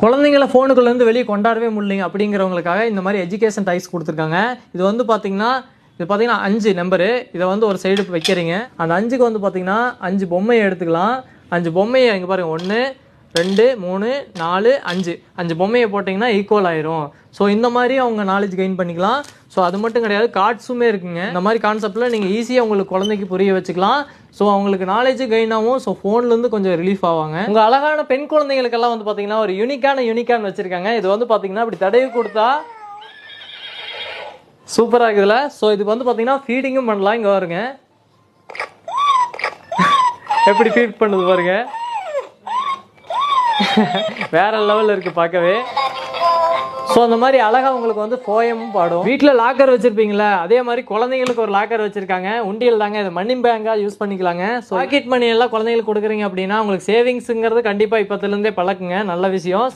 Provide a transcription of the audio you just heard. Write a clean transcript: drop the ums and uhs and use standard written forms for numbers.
குழந்தைங்கள ஃபோனுக்குள்ளேருந்து வெளியே கொண்டாடவே முடியலைங்க அப்படிங்கிறவங்களுக்காக இந்த மாதிரி எஜுகேஷன் டைஸ் கொடுத்துருக்காங்க. இது வந்து பார்த்தீங்கன்னா 5 நம்பரு. இதை வந்து ஒரு சைடு வைக்கிறீங்க. அந்த 5க்கு வந்து பார்த்தீங்கன்னா 5 பொம்மையை எடுத்துக்கலாம். 5 பொம்மையை இங்கே பாருங்கள், 1 2 3 4 5 5 பொம்மையை போட்டிங்கன்னா ஈக்குவல் ஆயிரும். ஸோ இந்த மாதிரி அவங்க நாலேஜ் கெயின் பண்ணிக்கலாம். ஸோ அது மட்டும் கிடையாது, கார்ட்ஸுமே இருக்குங்க. இந்த மாதிரி கான்செப்டில் நீங்கள் ஈஸியாக உங்களுக்கு குழந்தைக்கு புரிய வச்சுக்கலாம். ஸோ அவங்களுக்கு நாலேஜ் கெயின் ஆகும். ஸோ ஃபோன்லேருந்து கொஞ்சம் ரிலீஃப் ஆவாங்க. உங்கள் அழகான பெண் குழந்தைங்களுக்கெல்லாம் வந்து பார்த்தீங்கன்னா ஒரு யூனிக்கான் வச்சுருக்காங்க. இது வந்து பார்த்தீங்கன்னா இப்படி தடவி கொடுத்தா சூப்பராக இருக்குதுல்ல. ஸோ இதுக்கு வந்து பார்த்தீங்கன்னா ஃபீடிங்கும் பண்ணலாம். இங்கே பாருங்க எப்படி ஃபீட் பண்ணுது பாருங்க, வேற லெவலில் இருக்குது பார்க்கவே. ஸோ அந்த மாதிரி அழகாக உங்களுக்கு வந்து போயமும் பாடும். வீட்டில் லாக்கர் வச்சுருப்பீங்களா, அதே மாதிரி குழந்தைங்களுக்கு ஒரு லாக்கர் வச்சுருக்காங்க. உண்டியல் தாங்க, இது மணி பேங்காக யூஸ் பண்ணிக்கலாங்க. ஸோ பாக்கெட் மணி எல்லாம் குழந்தைங்களுக்கு கொடுக்குறீங்க அப்படின்னா உங்களுக்கு சேவிங்ஸுங்கிறது கண்டிப்பாக இப்போத்துலேருந்தே பழக்குங்க. நல்ல விஷயம்.